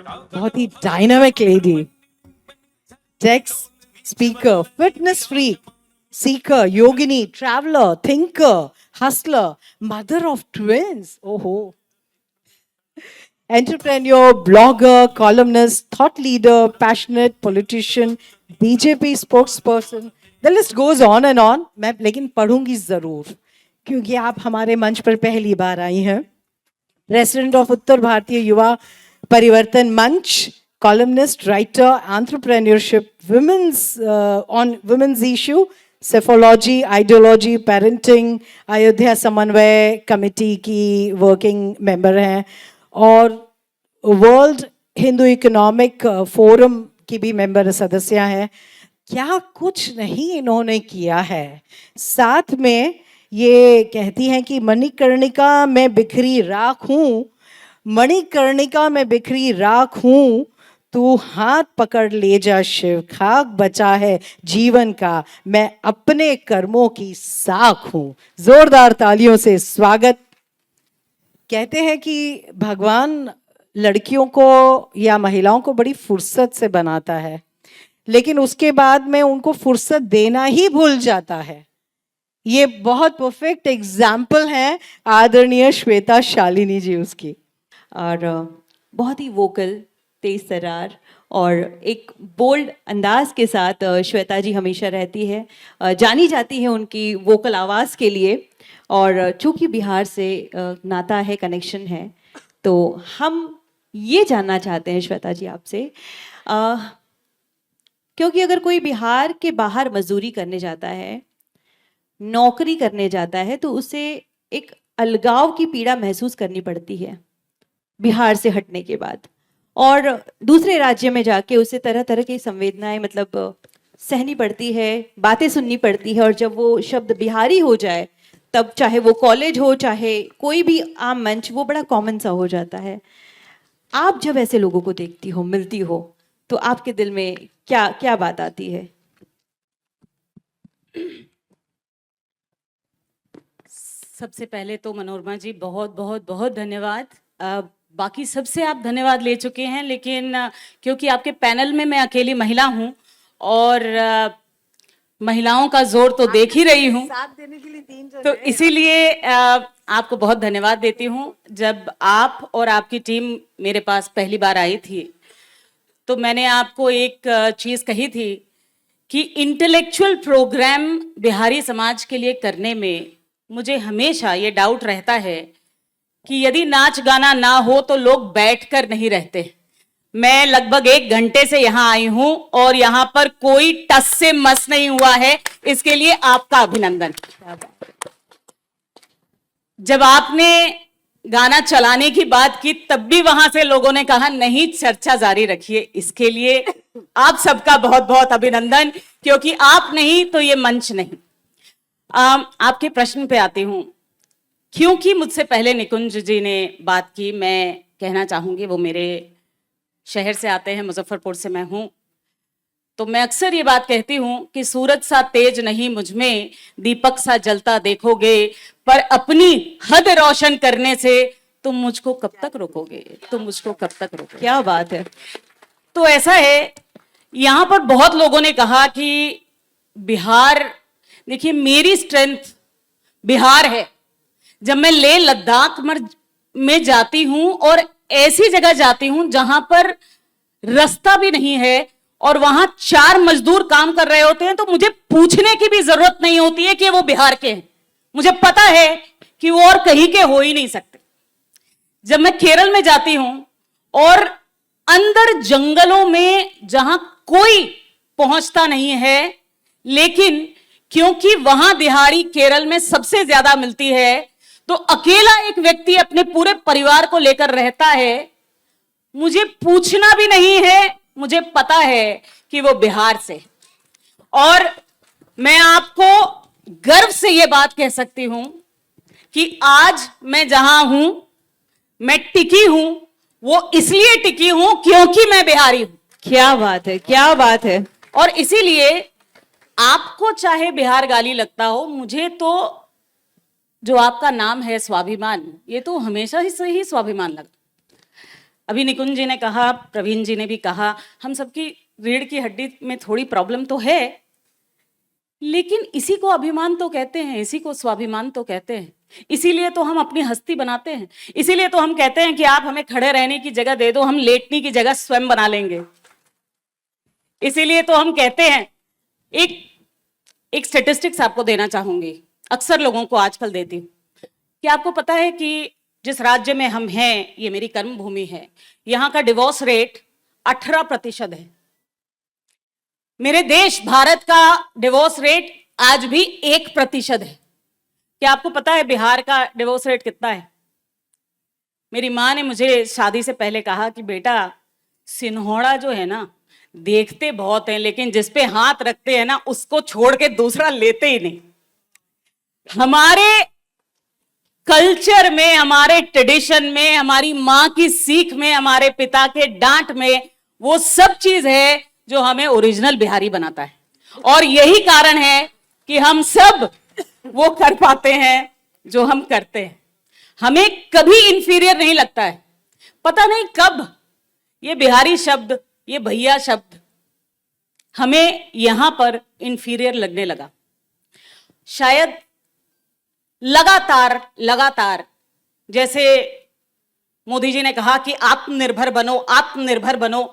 बहुत ही dynamic lady, text speaker, fitness freak, seeker, yogini, traveler, thinker, hustler, mother of twins. Oh, entrepreneur, blogger, columnist, thought leader, passionate politician, BJP spokesperson. The list goes on and on. मैं लेकिन पढ़ूंगी जरूर क्योंकि आप हमारे मंच पर पहली बार आई हैं. प्रेसिडेंट ऑफ उत्तर भारतीय युवा परिवर्तन मंच, columnist, writer, entrepreneurship, women's issue, psephology, ideology, parenting, Ayodhya समन्वय कमेटी की वर्किंग मेंबर हैं और वर्ल्ड हिंदू इकोनॉमिक फोरम की भी मेंबर सदस्य हैं. क्या कुछ नहीं इन्होंने किया है. साथ में ये कहती हैं कि मणिकर्णिका में बिखरी राख हूँ, मणिकर्णिका में बिखरी राख हूँ, तू हाथ पकड़ ले जा शिव, खाक बचा है जीवन का, मैं अपने कर्मों की साख हूं. जोरदार तालियों से स्वागत. कहते हैं कि भगवान लड़कियों को या महिलाओं को बड़ी फुर्सत से बनाता है, लेकिन उसके बाद में उनको फुर्सत देना ही भूल जाता है. ये बहुत परफेक्ट एग्जाम्पल है आदरणीय श्वेता शालिनी जी उसकी. और बहुत ही वोकल, तेज तरार और एक बोल्ड अंदाज के साथ श्वेता जी हमेशा रहती है. जानी जाती है उनकी वोकल आवाज़ के लिए. और चूंकि बिहार से नाता है, कनेक्शन है, तो हम ये जानना चाहते हैं श्वेता जी आपसे, क्योंकि अगर कोई बिहार के बाहर मजदूरी करने जाता है, नौकरी करने जाता है, तो उसे एक अलगाव की पीड़ा महसूस करनी पड़ती है बिहार से हटने के बाद. और दूसरे राज्य में जाके उसे तरह तरह की संवेदनाएं मतलब सहनी पड़ती है, बातें सुननी पड़ती है. और जब वो शब्द बिहारी हो जाए, तब चाहे वो कॉलेज हो, चाहे कोई भी आम मंच, वो बड़ा कॉमन सा हो जाता है. आप जब ऐसे लोगों को देखती हो, मिलती हो, तो आपके दिल में क्या क्या बात आती है? सबसे पहले तो मनोरमा जी बहुत बहुत बहुत धन्यवाद. बाकी सबसे आप धन्यवाद ले चुके हैं, लेकिन क्योंकि आपके पैनल में मैं अकेली महिला हूं और महिलाओं का जोर तो देख ही रही हूं, साथ देने के लिए 3 जने, तो इसीलिए आपको बहुत धन्यवाद देती हूं. जब आप और आपकी टीम मेरे पास पहली बार आई थी, तो मैंने आपको एक चीज़ कही थी कि इंटेलेक्चुअल प्रोग्राम बिहारी समाज के लिए करने में मुझे हमेशा ये डाउट रहता है कि यदि नाच गाना ना हो तो लोग बैठकर नहीं रहते. मैं लगभग 1 घंटे से यहाँ आई हूं और यहाँ पर कोई टस से मस नहीं हुआ है. इसके लिए आपका अभिनंदन. जब आपने गाना चलाने की बात की, तब भी वहां से लोगों ने कहा नहीं, चर्चा जारी रखिए. इसके लिए आप सबका बहुत बहुत अभिनंदन, क्योंकि आप नहीं तो ये मंच नहीं. आपके प्रश्न पे आती हूं. क्योंकि मुझसे पहले निकुंज जी ने बात की, मैं कहना चाहूंगी, वो मेरे शहर से आते हैं, मुजफ्फरपुर से मैं हूं. तो मैं अक्सर ये बात कहती हूं कि सूरज सा तेज नहीं मुझ में, दीपक सा जलता देखोगे, पर अपनी हद रोशन करने से तुम मुझको कब तक रोकोगे, तुम मुझको कब तक रोकोगे. क्या बात है. तो ऐसा है, यहां पर बहुत लोगों ने कहा कि बिहार, देखिए मेरी स्ट्रेंथ बिहार है. जब मैं लेह लद्दाख में जाती हूं और ऐसी जगह जाती हूं जहां पर रास्ता भी नहीं है और वहां 4 मजदूर काम कर रहे होते हैं, तो मुझे पूछने की भी जरूरत नहीं होती है कि वो बिहार के हैं. मुझे पता है कि वो और कहीं के हो ही नहीं सकते. जब मैं केरल में जाती हूं और अंदर जंगलों में जहां कोई पहुंचता नहीं है, लेकिन क्योंकि वहां दिहाड़ी केरल में सबसे ज्यादा मिलती है, तो अकेला एक व्यक्ति अपने पूरे परिवार को लेकर रहता है. मुझे पूछना भी नहीं है, मुझे पता है कि वो बिहार से. और मैं आपको गर्व से ये बात कह सकती हूं कि आज मैं जहां हूं, मैं टिकी हूं, वो इसलिए टिकी हूं क्योंकि मैं बिहारी हूं. क्या बात है, क्या बात है. और इसीलिए आपको चाहे बिहार गाली लगता हो, मुझे तो जो आपका नाम है स्वाभिमान, ये तो हमेशा ही से ही स्वाभिमान लगता. अभी निकुंज जी ने कहा, प्रवीण जी ने भी कहा, हम सबकी रीढ़ की हड्डी में थोड़ी प्रॉब्लम तो है, लेकिन इसी को अभिमान तो कहते हैं, इसी को स्वाभिमान तो कहते हैं। इसीलिए तो हम अपनी हस्ती बनाते हैं, इसीलिए तो हम कहते हैं कि आप हमें खड़े रहने की जगह दे दो, हम लेटने की जगह स्वयं बना लेंगे। इसीलिए तो हम कहते हैं, एक स्टेटिस्टिक्स आपको देना चाहूंगी, अक्सर लोगों को आजकल देती हूँ, कि आपको पता है कि जिस राज्य में हम हैं, ये मेरी कर्म भूमि है, यहां का डिवोर्स रेट 18% है। मेरे देश भारत का डिवोर्स रेट आज भी 1% है। क्या आपको पता है बिहार का डिवोर्स रेट कितना है? मेरी माँ ने मुझे शादी से पहले कहा कि बेटा, सिन्होड़ा जो है ना, देखते बहुत हैं, लेकिन जिस पे हाथ रखते हैं ना, उसको छोड़ के दूसरा लेते ही नहीं। हमारे कल्चर में, हमारे ट्रेडिशन में, हमारी माँ की सीख में, हमारे पिता के डांट में वो सब चीज है जो हमें ओरिजिनल बिहारी बनाता है। और यही कारण है कि हम सब वो कर पाते हैं जो हम करते हैं। हमें कभी इंफीरियर नहीं लगता है। पता नहीं कब ये बिहारी शब्द, ये भैया शब्द हमें यहां पर इंफीरियर लगने लगा। शायद लगातार जैसे मोदी जी ने कहा कि आत्मनिर्भर बनो, आत्मनिर्भर बनो,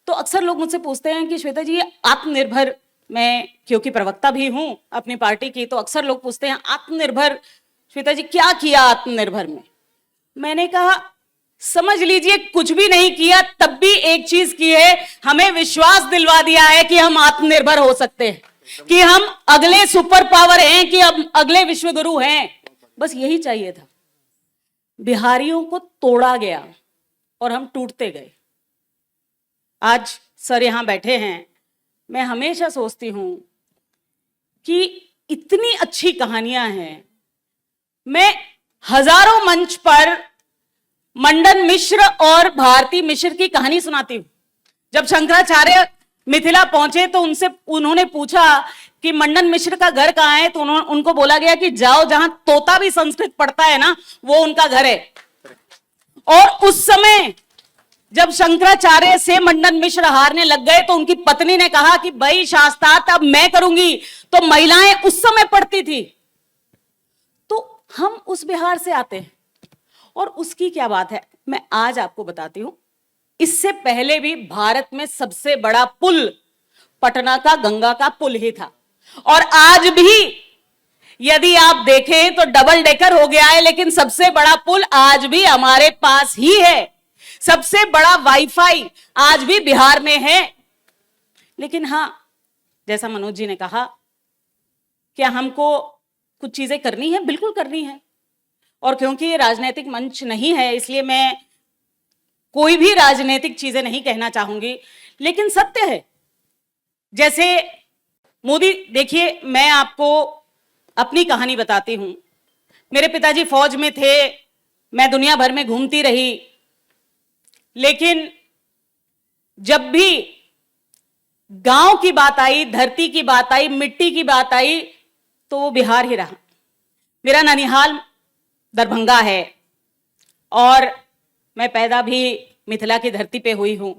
तो अक्सर लोग मुझसे पूछते हैं कि श्वेता जी, ये आत्मनिर्भर, मैं क्योंकि प्रवक्ता भी हूं अपनी पार्टी की, तो अक्सर लोग पूछते हैं आत्मनिर्भर श्वेता जी क्या किया आत्मनिर्भर में? मैंने कहा समझ लीजिए कुछ भी नहीं किया, तब भी एक चीज की है, हमें विश्वास दिलवा दिया है कि हम आत्मनिर्भर हो सकते हैं, कि हम अगले सुपर पावर हैं, कि हम अगले विश्व गुरु हैं। बस यही चाहिए था। बिहारियों को तोड़ा गया और हम टूटते गए। आज सर यहां बैठे हैं, मैं हमेशा सोचती हूं कि इतनी अच्छी कहानियां हैं। मैं हजारों मंच पर मंडन मिश्र और भारती मिश्र की कहानी सुनाती हूं। जब शंकराचार्य मिथिला पहुंचे तो उन्होंने पूछा कि मंडन मिश्र का घर कहां है, तो उनको बोला गया कि जाओ, जहां तोता भी संस्कृत पढ़ता है ना, वो उनका घर है। और उस समय जब शंकराचार्य से मंडन मिश्र हारने लग गए तो उनकी पत्नी ने कहा कि भाई शास्त्रार्थ अब मैं करूंगी। तो महिलाएं उस समय पढ़ती थी। तो हम उस बिहार से आते हैं, और उसकी क्या बात है, मैं आज आपको बताती हूं। इससे पहले भी भारत में सबसे बड़ा पुल पटना का गंगा का पुल ही था, और आज भी यदि आप देखें तो डबल डेकर हो गया है, लेकिन सबसे बड़ा पुल आज भी हमारे पास ही है। सबसे बड़ा वाईफाई आज भी बिहार में है। लेकिन हां, जैसा मनोज जी ने कहा, क्या हमको कुछ चीजें करनी है? बिल्कुल करनी है। और क्योंकि ये राजनीतिक मंच नहीं है, इसलिए मैं कोई भी राजनीतिक चीजें नहीं कहना चाहूंगी, लेकिन सत्य है। जैसे मोदी, देखिए मैं आपको अपनी कहानी बताती हूं। मेरे पिताजी फौज में थे, मैं दुनिया भर में घूमती रही, लेकिन जब भी गांव की बात आई, धरती की बात आई, मिट्टी की बात आई, तो वो बिहार ही रहा। मेरा ननिहाल दरभंगा है और मैं पैदा भी मिथिला की धरती पे हुई हूं।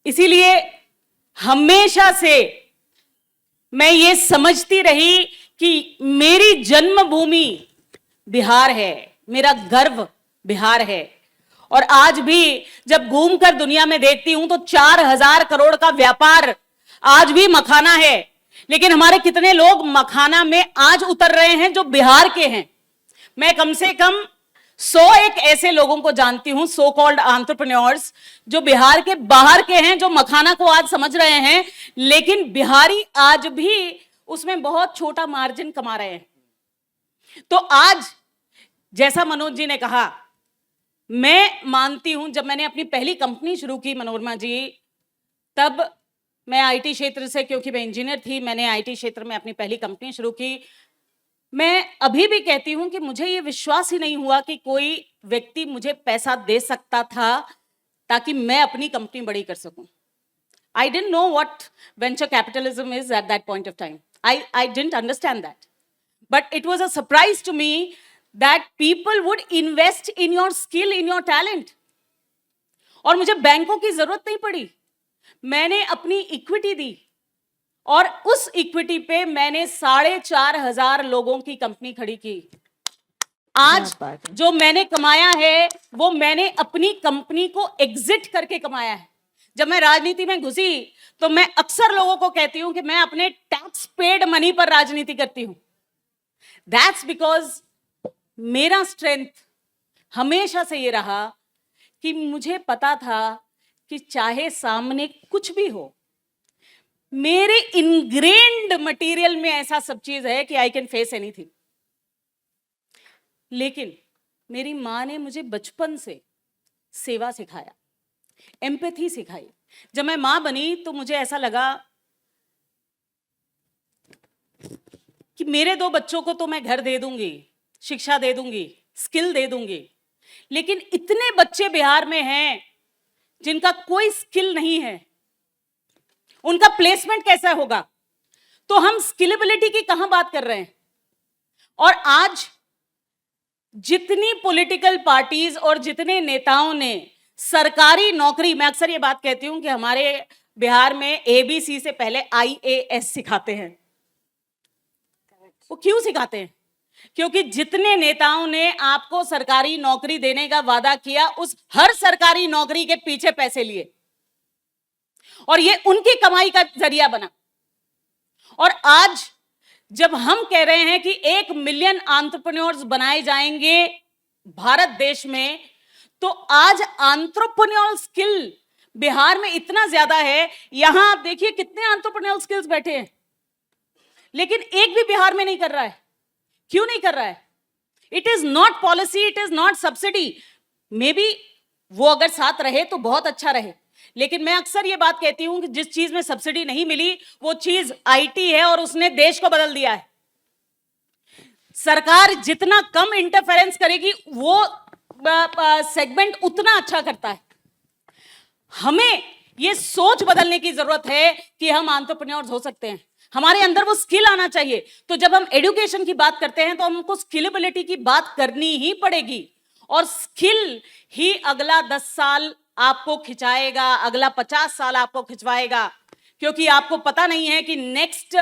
इसीलिए हमेशा से मैं ये समझती रही कि मेरी जन्मभूमि बिहार है, मेरा गर्व बिहार है। और आज भी जब घूमकर दुनिया में देखती हूं तो 4000 करोड़ का व्यापार आज भी मखाना है, लेकिन हमारे कितने लोग मखाना में आज उतर रहे हैं जो बिहार के हैं? मैं कम से कम 101 ऐसे लोगों को जानती हूं, सो कॉल्ड एंटरप्रेन्योर्स, जो बिहार के बाहर के हैं, जो मखाना को आज समझ रहे हैं, लेकिन बिहारी आज भी उसमें बहुत छोटा मार्जिन कमा रहे हैं। तो आज जैसा मनोज जी ने कहा, मैं मानती हूं, जब मैंने अपनी पहली कंपनी शुरू की मनोरमा जी, तब मैं आईटी क्षेत्र से, क्योंकि मैं इंजीनियर थी, मैंने आईटी क्षेत्र में अपनी पहली कंपनी शुरू की। मैं अभी भी कहती हूं कि मुझे ये विश्वास ही नहीं हुआ कि कोई व्यक्ति मुझे पैसा दे सकता था ताकि मैं अपनी कंपनी बड़ी कर सकूं। I didn't know what venture capitalism is at that point of time. I didn't understand that, but it was a surprise to me that people would invest in your skill, in your talent. और मुझे बैंकों की जरूरत नहीं पड़ी। मैंने अपनी equity दी और उस इक्विटी पे मैंने 4,500 लोगों की कंपनी खड़ी की। आज जो मैंने कमाया है वो मैंने अपनी कंपनी को एग्जिट करके कमाया है। जब मैं राजनीति में घुसी तो मैं अक्सर लोगों को कहती हूं कि मैं अपने टैक्स पेड मनी पर राजनीति करती हूं। दैट्स बिकॉज मेरा स्ट्रेंथ हमेशा से ये रहा कि मुझे पता था कि चाहे सामने कुछ भी हो, मेरे इनग्रेन्ड मटेरियल में ऐसा सब चीज है कि आई कैन फेस एनीथिंग। लेकिन मेरी माँ ने मुझे बचपन से सेवा सिखाया, एम्पैथी सिखाई। जब मैं माँ बनी तो मुझे ऐसा लगा कि मेरे 2 बच्चों को तो मैं घर दे दूंगी, शिक्षा दे दूंगी, स्किल दे दूंगी, लेकिन इतने बच्चे बिहार में हैं जिनका कोई स्किल नहीं है, उनका प्लेसमेंट कैसा होगा? तो हम स्किलेबिलिटी की कहां बात कर रहे हैं? और आज जितनी पॉलिटिकल पार्टीज और जितने नेताओं ने सरकारी नौकरी, मैं अक्सर ये बात कहती हूं कि हमारे बिहार में ABC से पहले IAS सिखाते हैं। वो क्यों सिखाते हैं? क्योंकि जितने नेताओं ने आपको सरकारी नौकरी देने का वादा किया, उस हर सरकारी नौकरी के पीछे पैसे लिए और ये उनकी कमाई का जरिया बना। और आज जब हम कह रहे हैं कि 1 मिलियन एंटरप्रेन्योर्स बनाए जाएंगे भारत देश में, तो आज एंटरप्रेन्योरल स्किल बिहार में इतना ज्यादा है। यहां आप देखिए कितने एंटरप्रेन्योरल स्किल्स बैठे हैं, लेकिन एक भी बिहार में नहीं कर रहा है। क्यों नहीं कर रहा है? It is not policy, it is not subsidy. May be वो अगर साथ रहे तो बहुत अच्छा रहे, लेकिन मैं अक्सर ये बात कहती हूं कि जिस चीज में सब्सिडी नहीं मिली वो चीज IT है और उसने देश को बदल दिया है। सरकार जितना कम इंटरफेरेंस करेगी वो सेगमेंट उतना अच्छा करता है। हमें ये सोच बदलने की जरूरत है कि हम एंटरप्रेन्योर्स हो सकते हैं, हमारे अंदर वो स्किल आना चाहिए। तो जब हम एजुकेशन की बात करते हैं तो हमको स्किलेबिलिटी की बात करनी ही पड़ेगी, और स्किल ही अगला 10 साल आपको खिंचाएगा, अगला 50 साल आपको खिंचवाएगा, क्योंकि आपको पता नहीं है कि नेक्स्ट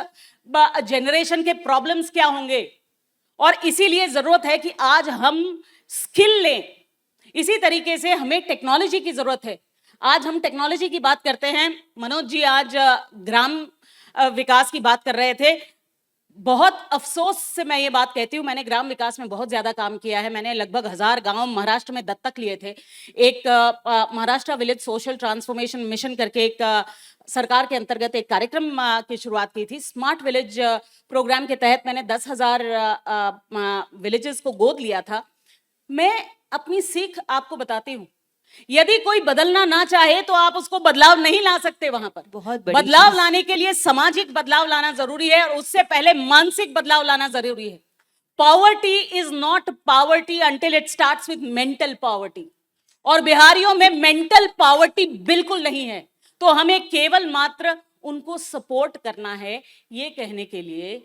जनरेशन के प्रॉब्लम्स क्या होंगे। और इसीलिए जरूरत है कि आज हम स्किल लें। इसी तरीके से हमें टेक्नोलॉजी की जरूरत है। आज हम टेक्नोलॉजी की बात करते हैं। मनोज जी आज ग्राम विकास की बात कर रहे थे। बहुत अफसोस से मैं ये बात कहती हूँ, मैंने ग्राम विकास में बहुत ज्यादा काम किया है। मैंने लगभग 1000 गांव महाराष्ट्र में दत्तक लिए थे। एक Maharashtra village social transformation mission करके एक सरकार के अंतर्गत एक कार्यक्रम की शुरुआत की थी। स्मार्ट विलेज प्रोग्राम के तहत मैंने 10,000 विलेजेस को गोद लिया था। मैं अपनी सीख आपको बताती हूँ, यदि कोई बदलना ना चाहे तो आप उसको बदलाव नहीं ला सकते। वहां पर बहुत बड़ी बदलाव लाने के लिए सामाजिक बदलाव लाना जरूरी है, और उससे पहले मानसिक बदलाव लाना जरूरी है। Poverty is not poverty until it starts with mental poverty, और बिहारियों में मेंटल पॉवर्टी बिल्कुल नहीं है। तो हमें केवल मात्र उनको सपोर्ट करना है, ये कहने के लिए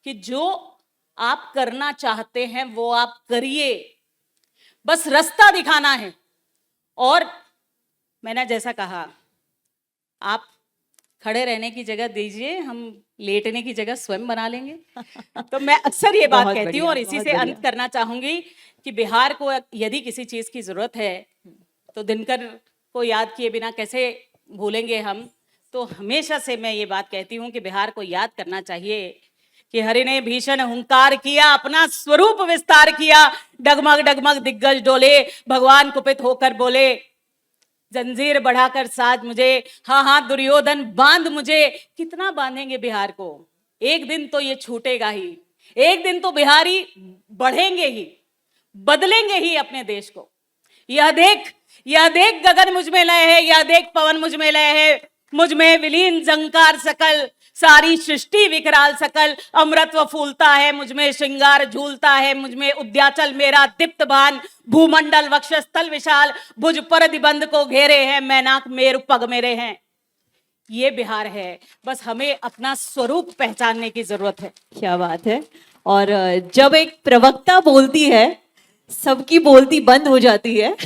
कि जो आप करना चाहते हैं वो आप करिए, बस रास्ता दिखाना है। और मैंने जैसा कहा, आप खड़े रहने की जगह दीजिए, हम लेटने की जगह स्वयं बना लेंगे। तो मैं अक्सर ये बात कहती हूँ, और इसी से अंत करना चाहूंगी कि बिहार को यदि किसी चीज की जरूरत है तो दिनकर को याद किए बिना कैसे भूलेंगे हम। तो हमेशा से मैं ये बात कहती हूँ कि बिहार को याद करना चाहिए कि हरि ने भीषण हुंकार किया, अपना स्वरूप विस्तार किया, डगमग डगमग दिग्गज डोले, भगवान कुपित होकर बोले, जंजीर बढ़ाकर साज मुझे, हाँ हाँ दुर्योधन बांध मुझे। कितना बांधेंगे बिहार को? एक दिन तो ये छूटेगा ही, एक दिन तो बिहारी बढ़ेंगे ही, बदलेंगे ही अपने देश को। यह देख गगन मुझ में लय है, यह देख पवन मुझ में लय है, मुझ में विलीन जंकार सकल, सारी सृष्टि विकराल सकल, अमृतत्व फूलता है मुझ में, श्रृंगार झूलता है मुझ में, उद्याचल मेरा दीप्त भान, भूमंडल वक्षस्थल विशाल, भुज पर दिबंध को घेरे हैं, मैनाक मेरु पग मेरे हैं। ये बिहार है, बस हमें अपना स्वरूप पहचानने की जरूरत है। क्या बात है। और जब एक प्रवक्ता बोलती है सबकी बोलती बंद हो जाती है।